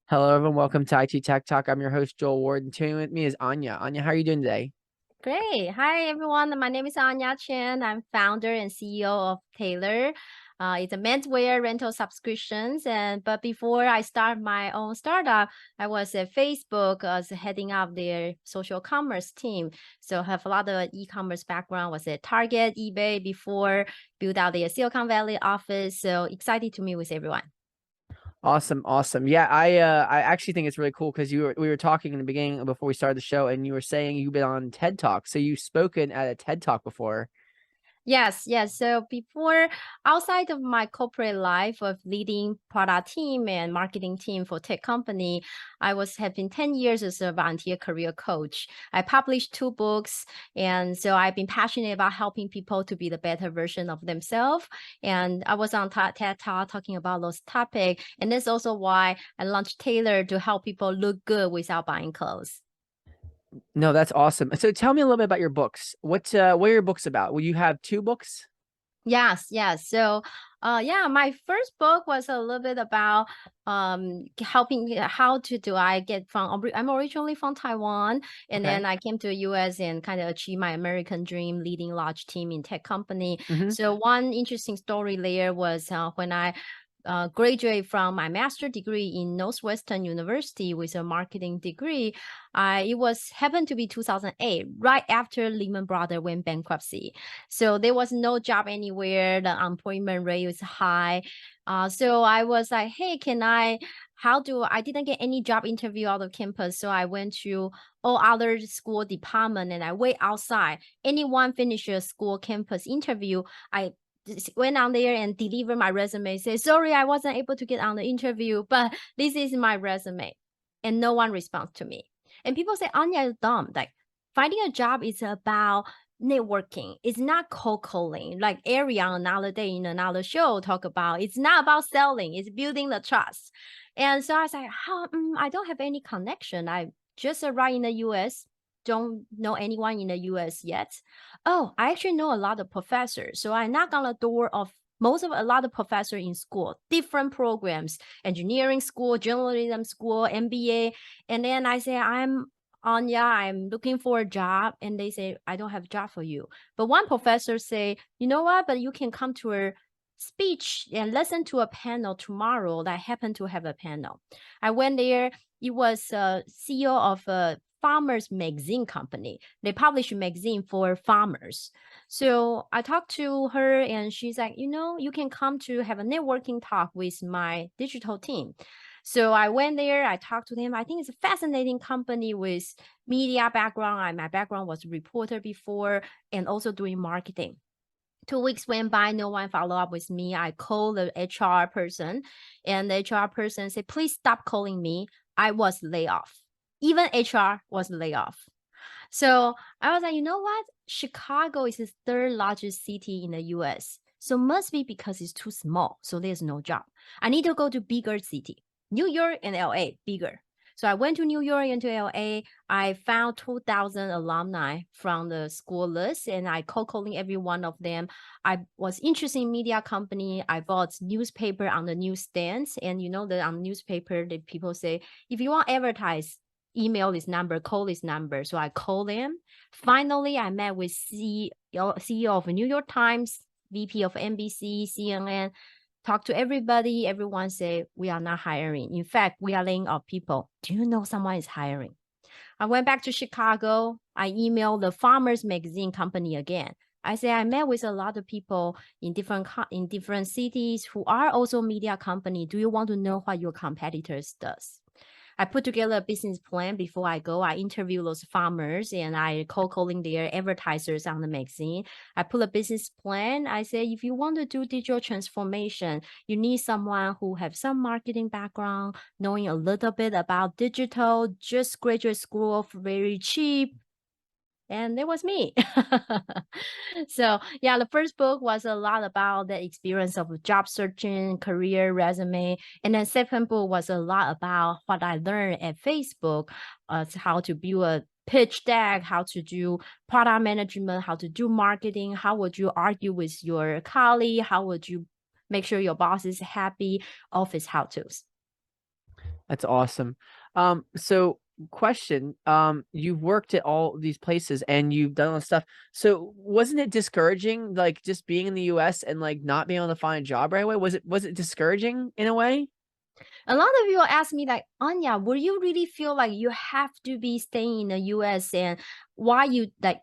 Hello, everyone. Welcome to IT Tech Talk. I'm your host, Joel Ward, and tuning with me is Anya. Anya, how are you doing today? Great. Hi, everyone. My name is Anya Cheng. I'm founder and CEO of Taylor. It's a menswear rental subscriptions. But before I start my own startup, I was at Facebook as heading up their social commerce team. So I have a lot of e-commerce background. Was at Target, eBay before, built out the Silicon Valley office. So excited to meet with everyone. Awesome. Yeah, I actually think it's really cool because we were talking in the beginning before we started the show, and you were saying you've been on TED Talk. So you've spoken at a TED Talk before. Yes. So before, outside of my corporate life of leading product team and marketing team for tech company, I have been 10 years as a volunteer career coach. I published 2 books. And so I've been passionate about helping people to be the better version of themselves. And I was on TED Talk talking about those topics. And that's also why I launched Taylor to help people look good without buying clothes. No, that's awesome. So tell me a little bit about your books. What are your books about? Well, you have 2 books? Yes. So, my first book was a little bit about helping how to do I get from I'm originally from Taiwan, and Okay. then I came to the US and kind of achieved my American dream, leading large team in tech company. Mm-hmm. So one interesting story there was when I graduate from my master's degree in Northwestern University with a marketing degree. It was happened to be 2008, right after Lehman Brothers went bankruptcy. So there was no job anywhere. The unemployment rate was high. So I was like, hey, I didn't get any job interview out of campus. So I went to all other school department and I wait outside. Anyone finish a school campus interview, I went on there and delivered my resume, say, sorry, I wasn't able to get on the interview, but this is my resume. And no one responds to me. And people say, Anya, you're dumb. Like, finding a job is about networking. It's not cold calling. Like Ariane another day in another show talk about, it's not about selling, it's building the trust. And so I was like, I don't have any connection. I just arrived in the US, don't know anyone in the US yet. Oh, I actually know a lot of professors. So I knock on the door of a lot of professors in school, different programs, engineering school, journalism school, MBA. And then I say, I'm Anya, I'm looking for a job. And they say, I don't have a job for you. But one professor say, you know what, but you can come to a speech and listen to a panel tomorrow that happened to have a panel. I went there. It was CEO of a farmers magazine company. They publish a magazine for farmers. So I talked to her and she's like, you can come to have a networking talk with my digital team. So I went there, I talked to them. I think it's a fascinating company with media background. My background was a reporter before and also doing marketing. 2 weeks went by, no one followed up with me. I called the HR person and the HR person said, please stop calling me. I was laid off. Even HR was laid off. So I was like, you know what? Chicago is the 3rd largest city in the US. So must be because it's too small. So there's no job. I need to go to bigger city. New York and LA, bigger. So I went to New York and to LA. I found 2,000 alumni from the school list and I cold calling every one of them. I was interested in media company. I bought newspaper on the newsstands. And on newspaper, the people say, if you want advertise, email this number, call this number. So I call them. Finally, I met with CEO of New York Times, VP of NBC, CNN, talk to everybody. Everyone say, we are not hiring. In fact, we are laying off people. Do you know someone is hiring? I went back to Chicago. I emailed the Farmers Magazine company again. I say I met with a lot of people in different cities who are also media company. Do you want to know what your competitors does? I put together a business plan before I go. I interview those farmers and I cold calling their advertisers on the magazine. I put a business plan. I say, if you want to do digital transformation, you need someone who have some marketing background, knowing a little bit about digital, just graduate school for very cheap. And it was me. So yeah, the first book was a lot about the experience of job searching, career, resume. And then second book was a lot about what I learned at Facebook, how to build a pitch deck, how to do product management, how to do marketing, how would you argue with your colleague, how would you make sure your boss is happy, office how-tos. That's awesome. So question, you've worked at all these places and you've done all this stuff. So wasn't it discouraging, like just being in the US and like not being able to find a job right away? Was it discouraging in a way? A lot of people ask me like, Anya, will you really feel like you have to be staying in the US and why you like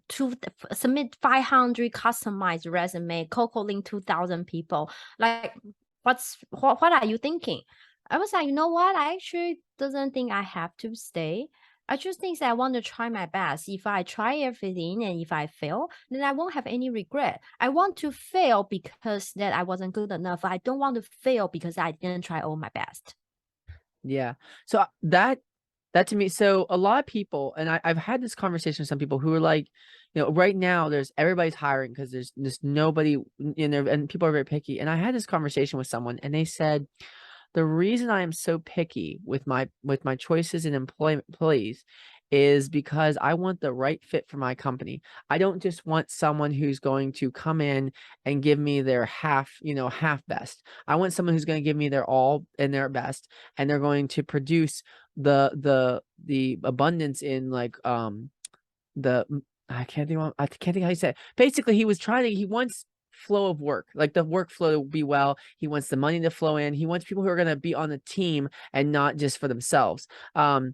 to submit 500 customized resume, cold calling 2,000 people? Like, what are you thinking? I was like, you know what? I actually doesn't think I have to stay. I just think that I want to try my best. If I try everything and if I fail, then I won't have any regret. I want to fail because that I wasn't good enough. I don't want to fail because I didn't try all my best. Yeah. So that to me, so a lot of people, and I've had this conversation with some people who are like, right now there's everybody's hiring because there's nobody in there, and people are very picky. And I had this conversation with someone, and they said the reason I am so picky with my choices and employees is because I want the right fit for my company. I don't just want someone who's going to come in and give me their half best. I want someone who's going to give me their all and their best, and they're going to produce the abundance in like the I can't think how you say it. Basically, he wants flow of work, like the workflow to be well. He wants the money to flow in. He wants people who are going to be on the team and not just for themselves. And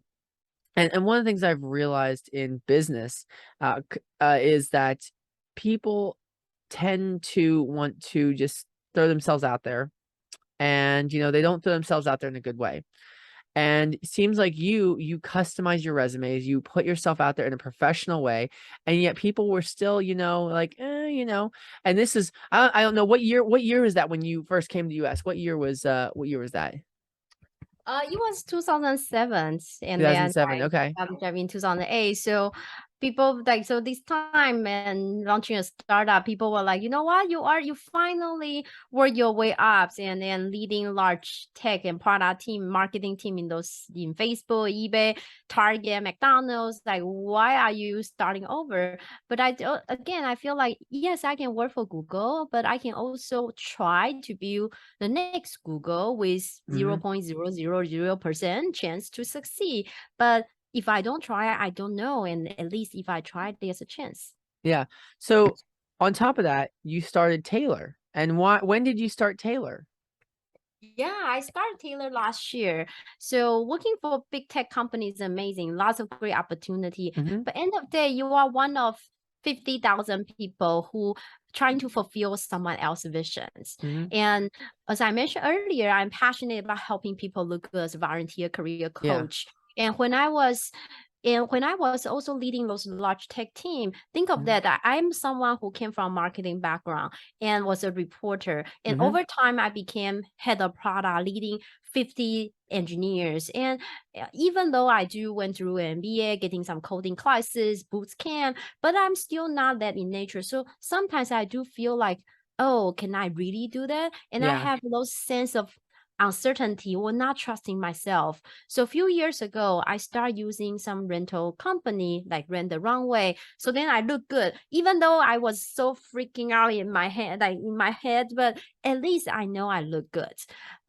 one of the things I've realized in business is that people tend to want to just throw themselves out there, and they don't throw themselves out there in a good way. And it seems like you customize your resumes, you put yourself out there in a professional way, and yet people were still, like, and this is I don't know what year was that when you first came to the US? What year was that? It was 2007, and then 2007. I Okay. got a job in 2008. So people like so this time and launching a startup, people were like, you know what, you finally work your way up and then leading large tech and product team, marketing team in Facebook, eBay, Target, McDonald's. Like, why are you starting over? But again, I feel like yes, I can work for Google, but I can also try to build the next Google with Hmm. 0.000% chance to succeed. But if I don't try, I don't know. And at least if I try, there's a chance. Yeah. So on top of that, you started Taylor. And when did you start Taylor? Yeah, I started Taylor last year. So working for big tech companies is amazing. Lots of great opportunity. Hmm. But end of the day, you are one of 50,000 people who trying to fulfill someone else's visions. Hmm. And as I mentioned earlier, I'm passionate about helping people look good as a volunteer career Yeah. coach. And when I was also leading those large tech team, think of that. I'm someone who came from marketing background and was a reporter. And Hmm. over time, I became head of product, leading 50 engineers. And even though I do went through an MBA, getting some coding classes, boot camp, but I'm still not that in nature. So sometimes I do feel like, oh, can I really do that? And I Yeah. have those sense of uncertainty or not trusting myself. So a few years ago, I started using some rental company, like Rent the Runway. So then I look good, even though I was so freaking out in my head, but at least I know I look good.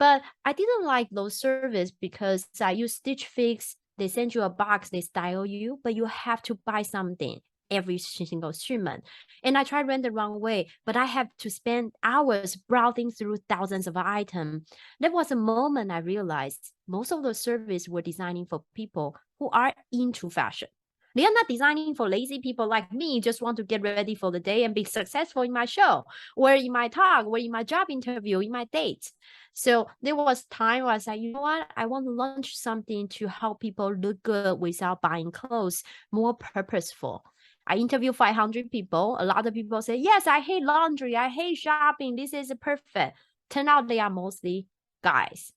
But I didn't like those service because I use Stitch Fix. They send you a box, they style you, but you have to buy something every single shipment. And I tried Rent the Runway, but I have to spend hours browsing through thousands of items. That was a moment I realized most of the services were designing for people who are into fashion. They are not designing for lazy people like me, just want to get ready for the day and be successful in my show, or in my talk, or in my job interview, in my date. So there was time where I said, you know what? I want to launch something to help people look good without buying clothes, more purposeful. I interviewed 500 people. A lot of people say, yes, I hate laundry. I hate shopping. This is perfect. Turn out they are mostly guys.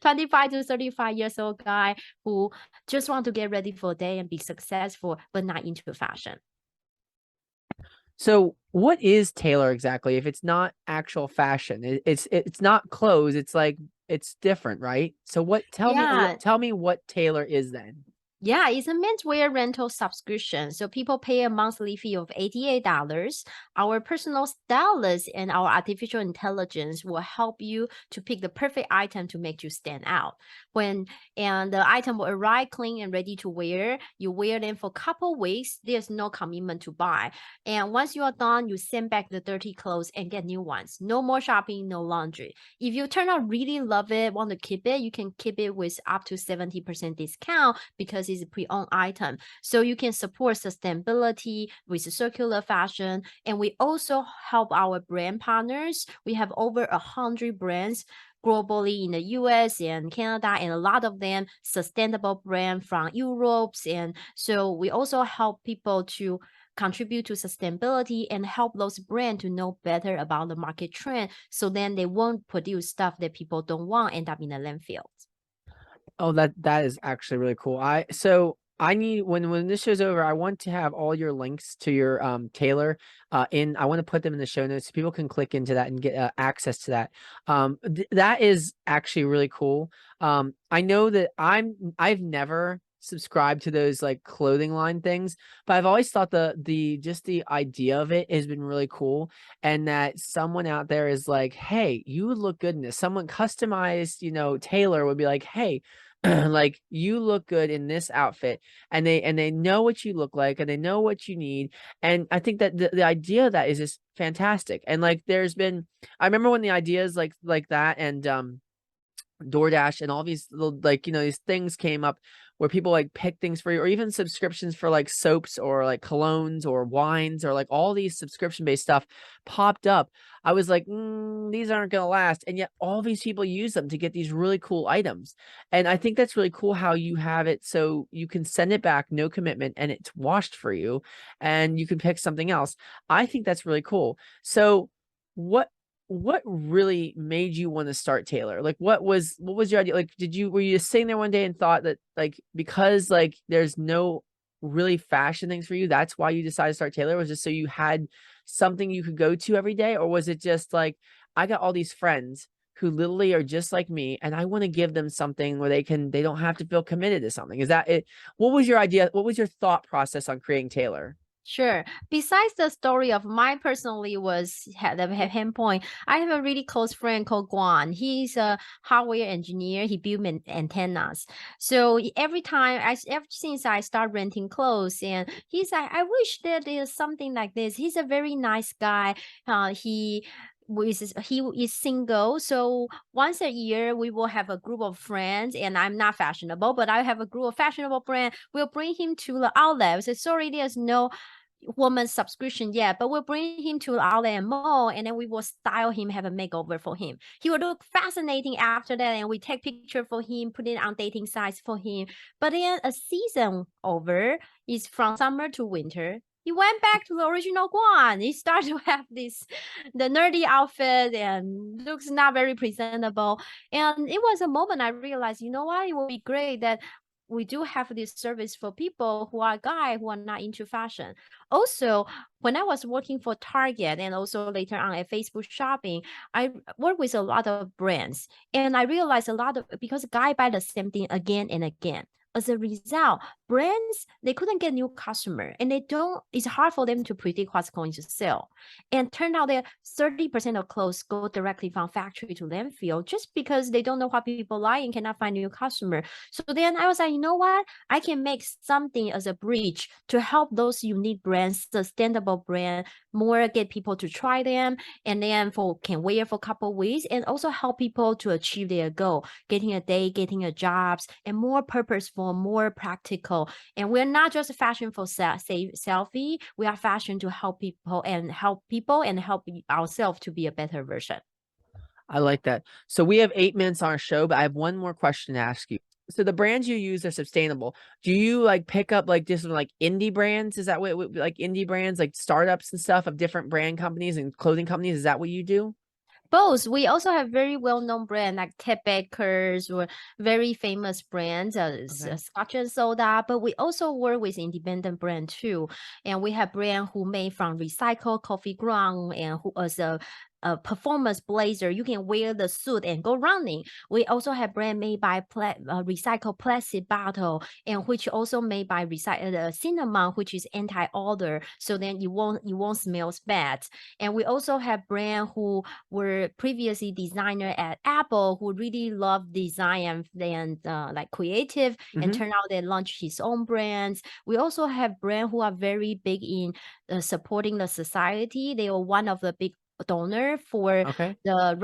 25 to 35 years old guy who just want to get ready for a day and be successful, but not into fashion. So what is tailor exactly? If it's not actual fashion, it's not clothes. It's like it's different, right? So what? Yeah, Tell me what tailor is then. yeah, it's a menswear rental subscription. So people pay a monthly fee of $88. Our personal stylist and our artificial intelligence will help you to pick the perfect item to make you stand out. And the item will arrive clean and ready to wear. You wear them for a couple weeks. There's no commitment to buy. And once you are done, you send back the dirty clothes and get new ones. No more shopping, no laundry. If you turn out really love it, want to keep it, you can keep it with up to 70% discount because it's a pre-owned item. So you can support sustainability with circular fashion. And we also help our brand partners. We have over 100 brands globally in the US and Canada, and a lot of them sustainable brand from Europe. And so we also help people to contribute to sustainability and help those brands to know better about the market trend, so then they won't produce stuff that people don't want end up in the landfill. Oh, that is actually really cool. I need when this show's over, I want to have all your links to your tailor in. I want to put them in the show notes so people can click into that and get access to that. That is actually really cool. I know that I've never subscribed to those like clothing line things, but I've always thought the just the idea of it has been really cool, and that someone out there is like, hey, you would look good in this. Someone customized, tailor would be like, hey, like you look good in this outfit, and they know what you look like and they know what you need. And I think that the idea of that is just fantastic. And like I remember when the ideas like that and DoorDash and all these little like these things came up where people like pick things for you, or even subscriptions for like soaps or like colognes or wines, or like all these subscription based stuff popped up. I was like, these aren't gonna last, and yet all these people use them to get these really cool items. And I think that's really cool how you have it so you can send it back, no commitment, and it's washed for you, and you can pick something else. I think that's really cool. So what what really made you want to start Taylor? Like what was your idea? Like were you just sitting there one day and thought that like because like there's no really fashion things for you, that's why you decided to start Taylor? Was just so you had something you could go to every day? Or was it just like I got all these friends who literally are just like me and I want to give them something where they don't have to feel committed to something? Is that it? What was your idea? What was your thought process on creating Taylor? Sure. Besides the story of my personally was had a hand point, I have a really close friend called Guan. He's a hardware engineer. He built antennas. So every time ever since I start renting clothes, and he's like, I wish that there's something like this. He's a very nice guy. He is single, so once a year we will have a group of friends, and I'm not fashionable, but I have a group of fashionable friends. We'll bring him to the outlet. We say, sorry, there's no woman's subscription yet, but we'll bring him to the outlet and mall, and then we will style him, have a makeover for him. He will look fascinating after that, and we take picture for him, put it on dating sites for him. But then a season over is from summer to winter. He went back to the original Guan. He started to have the nerdy outfit and looks not very presentable. And it was a moment I realized, you know what, it would be great that we do have this service for people who are guys who are not into fashion. Also, when I was working for Target and also later on at Facebook Shopping, I work with a lot of brands, and I realized a lot of because guys buy the same thing again and again. As a result, brands they couldn't get new customer, and they don't. It's hard for them to predict what's going to sell. And turned out that 30% of clothes go directly from factory to landfill just because they don't know what people like and cannot find new customer. So then I was like, you know what? I can make something as a bridge to help those unique brands, sustainable brand, more get people to try them, and then can wear for a couple weeks, and also help people to achieve their goal, getting a date, getting a jobs, and more purposeful, more practical. And we're not just fashion for selfie. We are fashion to help people and help ourselves to be a better version. I like that. So we have 8 minutes on our show, but I have one more question to ask you. So the brands you use are sustainable. Do you like pick up like just like indie brands? Is that like indie brands, like startups and stuff of different brand companies and clothing companies? Is that what you do? Both. We also have very well-known brand like Ted Baker's or very famous brands, Okay. Scotch and Soda. But we also work with independent brand too, and we have brand who made from recycled coffee ground and who as a performance blazer. You can wear the suit and go running. We also have brand made by recycled plastic bottle, and which also made by recycled cinnamon, which is anti-odor, so then you won't smell bad. And we also have brand who were previously designer at Apple who really love design and like creative, and Mm-hmm. turn out they launched his own brands. We also have brand who are very big in supporting the society. They are one of the big donor for Okay. for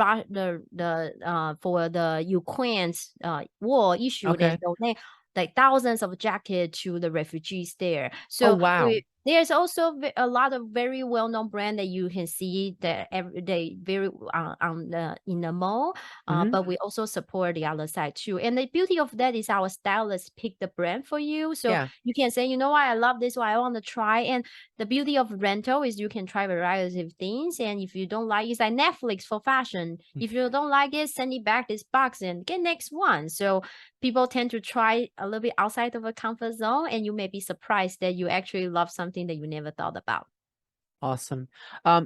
the Ukraine's war issue. They Okay. donate like thousands of jackets to the refugees there. Oh, So wow. there's also a lot of very well-known brand that you can see that every day very on the in the mall. Mm-hmm. But we also support the other side too. And the beauty of that is our stylists pick the brand for you, so Yeah. you can say, you know what, I love this one, I want to try. And the beauty of rental is you can try variety of things, and if you don't like, it's like Netflix for fashion. If you don't like it, send it back this box and get next one. So people tend to try a little bit outside of a comfort zone, and you may be surprised that you actually love something that you never thought about. Awesome.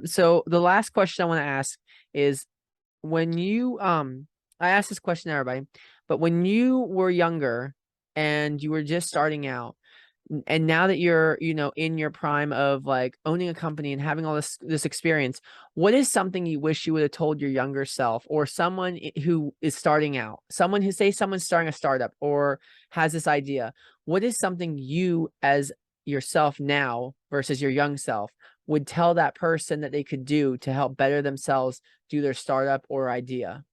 So the last question I want to ask is when you I asked this question to everybody, but when you were younger and you were just starting out, and now that you're, in your prime of like owning a company and having all this experience, what is something you wish you would have told your younger self, or someone who is starting out, someone who, say someone's starting a startup or has this idea, what is something you as yourself now versus your young self would tell that person that they could do to help better themselves do their startup or idea?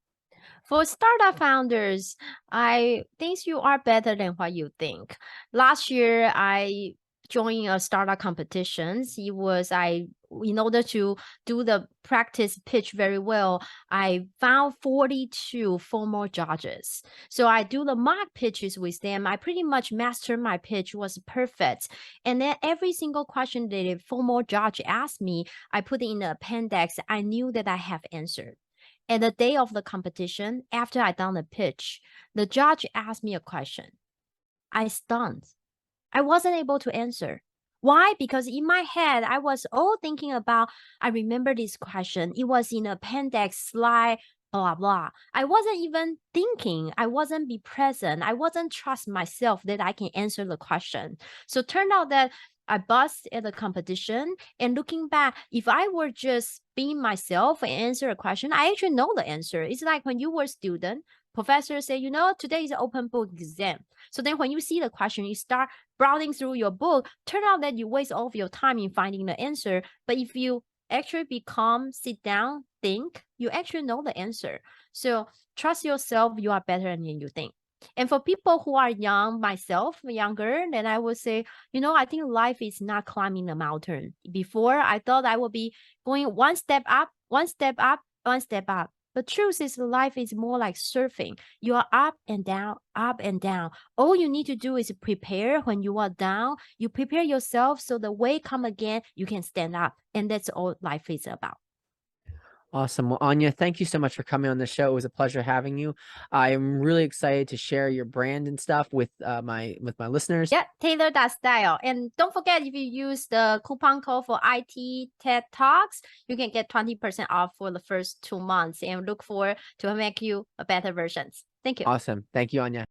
For startup founders, I think you are better than what you think. Last year, I joined a startup competitions. It was in order to do the practice pitch very well, I found 42 former judges. So I do the mock pitches with them. I pretty much mastered my pitch, was perfect. And then every single question that a former judge asked me, I put it in the appendix. I knew that I have answered. And the day of the competition, after I done the pitch, the judge asked me a question. I stunned. I wasn't able to answer. Why? Because in my head, I was all thinking about, I remember this question. It was in appendix slide, blah, blah. I wasn't even thinking. I wasn't be present. I wasn't trust myself that I can answer the question. So turned out that I buzzed at the competition, and looking back, if I were just being myself and answer a question, I actually know the answer. It's like when you were a student, professor say, today is an open book exam. So then when you see the question, you start browsing through your book, turn out that you waste all of your time in finding the answer. But if you actually be calm, sit down, think, you actually know the answer. So trust yourself, you are better than you think. And for people who are young, myself, younger, then I would say, I think life is not climbing a mountain. Before, I thought I would be going one step up, one step up, one step up. But truth is, life is more like surfing. You are up and down, up and down. All you need to do is prepare when you are down. You prepare yourself so the wave come again, you can stand up. And that's all life is about. Awesome. Well, Anya, thank you so much for coming on the show. It was a pleasure having you. I am really excited to share your brand and stuff with my listeners. Yeah, tailor that style. And don't forget, if you use the coupon code for IT TED Talks, you can get 20% off for the first 2 months, and look forward to make you a better versions. Thank you. Awesome. Thank you, Anya.